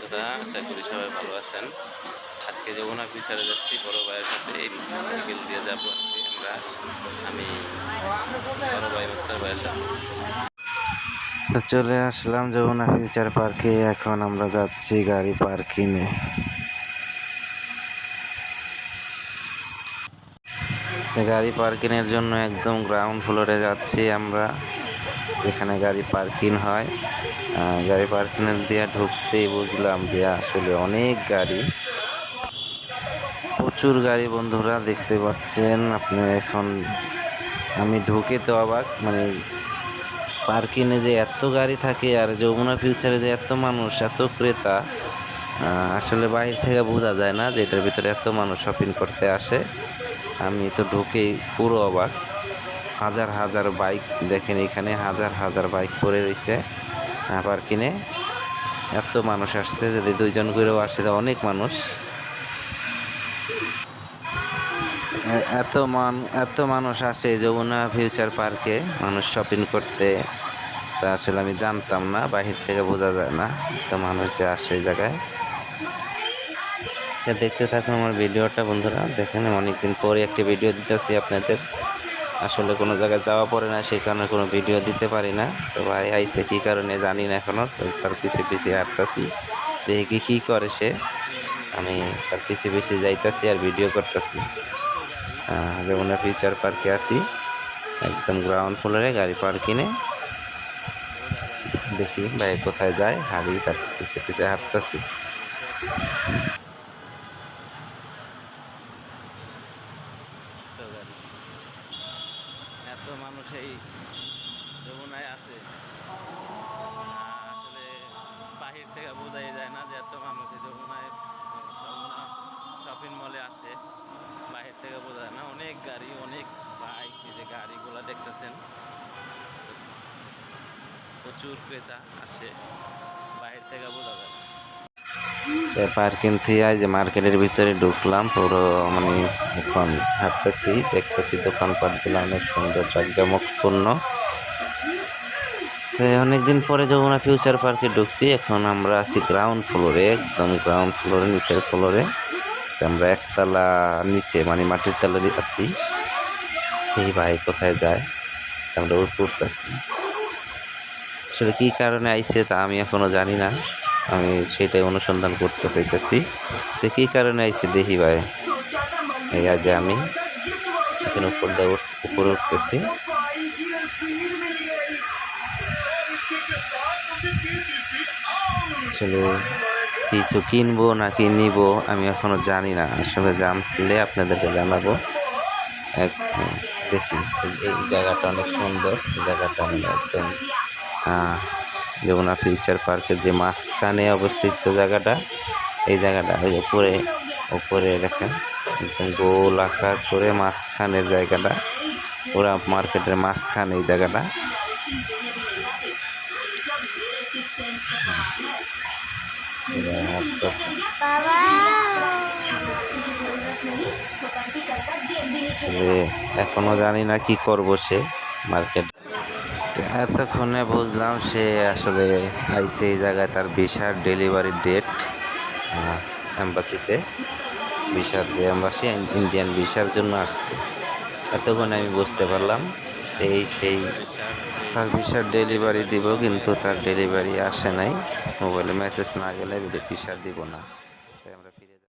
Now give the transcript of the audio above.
বন্ধুরা, আশা করি সবাই ভালো আছেন। আজকে যমুনা ফিউচারে যাচ্ছি বড় ভাইয়ের সাথে। এই সাইকেল দিয়ে যাবো আজকে আমি বড় ভাই মুক্তার ভাইয়ের সাথে। তো চলে আসলাম যমুনা ফিউচার পার্কে। এখন আমরা যাচ্ছি গাড়ি পার্কিংয়ে। গাড়ি পার্কিংয়ের জন্য একদম গ্রাউন্ড ফ্লোরে যাচ্ছি আমরা, যেখানে গাড়ি পার্কিং হয়। গাড়ি পার্কিংয়ের দিয়ে ঢুকতেই বুঝলাম যে আসলে অনেক গাড়ি, প্রচুর গাড়ি বন্ধুরা, দেখতে পাচ্ছেন আপনি। এখন আমি ঢুকে তো অবাক, মানে পার্কিংয়ে যে এত গাড়ি থাকে আর যমুনা ফিউচারে যে এত মানুষ, এত ক্রেতা, আসলে বাইরে থেকে বোঝা যায় না যে এটার ভিতরে এত মানুষ শপিং করতে আসে। আমি তো ঢুকেই পুরো অবাক। হাজার হাজার বাইক দেখেন, এখানে হাজার হাজার বাইক পড়ে রয়েছে পার্কিংয়ে। এত মানুষ আসছে, যদি দুইজন করেও আসে তো অনেক মানুষ। এত মানুষ আসে যমুনা ফিউচার পার্কে মানুষ শপিং করতে, তা আসলে আমি জানতাম না, বাহির থেকে বোঝা যায় না এত মানুষ যে আসে এই জায়গায়। দেখতে থাকুন আমার ভিডিওটা বন্ধুরা, দেখেন অনেকদিন পরে একটি ভিডিও দিতেছি আপনাদের। আসলে কোনো জায়গায় যাওয়া পড়ে না, সেই কারণে কোনো ভিডিও দিতে পারি না। তো ভাই আইসে কী কারণে জানি না এখনও, তার পিছিয়ে পিছিয়ে হাঁটতেছি, দেখি কী করে সে। আমি তার পিছিয়ে পিছিয়ে যাইতেছি আর ভিডিও করতেছি। যমুনা ফিউচার পার্কে আসি, একদম গ্রাউন্ড ফ্লোরে গাড়ি পার্কিংয়ে। দেখি ভাই কোথায় যায়, হাঁড়ি তার পিছিয়ে পিছিয়ে হাঁটতেছি। এত মানুষ এই যমুনায় আসে, আসলে বাহির থেকে বোঝাই যায় না যে এত মানুষ এই যমুনায় শপিং মলে আসে। বাহির থেকে বোঝা যায় না, অনেক গাড়ি, অনেক বাইক। এই যে গাড়িগুলো দেখতেছেন, প্রচুর ক্রেতা আসে, বাহির থেকে বোঝা যায় না। পার্কিং থেকে যে মার্কেটের ভিতরে ঢুকলাম, পুরো মানে এখন হাঁটতেছি, দেখতেছি দোকানপাটগুলো অনেক সুন্দর, জাঁকজমকপূর্ণ। তো অনেকদিন পরে যমুনা ফিউচার পার্কে ঢুকছি। এখন আমরা আছি গ্রাউন্ড ফ্লোরে, একদম গ্রাউন্ড ফ্লোরে, নিচের ফ্লোরে। তো আমরা একতলা নিচে, মানে মাটির তলায় আছি। এই ভাই কোথায় যায়, আমরা উঠতেছি। আসলে কী কারণে আইছে তা আমি এখনও জানি না, আমি সেটাই অনুসন্ধান করতে চাইতেছি যে কী কারণে আইছে। দেখি ভাই, এই যে আমি এখানে উপরে উঠতেছি। আসলে কিছু কিনবো নাকি নিব আমি এখনো জানি না, আসলে জানলে আপনাদেরকে জানাবো। দেখি এই জায়গাটা অনেক সুন্দর, এই জায়গাটা আমি একদম যমুনা ফিউচার পার্কের যে মাঝখানে অবস্থিত জায়গাটা, এই জায়গাটা ওই উপরে দেখেন, একদম গোল আকার করে মাঝখানের জায়গাটা, ওরা মার্কেটের মাঝখানে এই জায়গাটা। আসলে এখনো জানি না কি করবো সে মার্কেট। এতক্ষণে বুঝলাম সে আসলে আইসে এই জায়গায় তার ভিসার ডেলিভারি ডেট, এম্বাসিতে ভিসার যে এম্বাসি, ইন্ডিয়ান ভিসার জন্য আসছে। এতক্ষণে আমি বুঝতে পারলাম সেই তার ভিসার ডেলিভারি দিব, কিন্তু তার ডেলিভারি আসে নাই। মোবাইলে মেসেজ না গেলে ভিসা দিব না। তাই আমরা ফিরে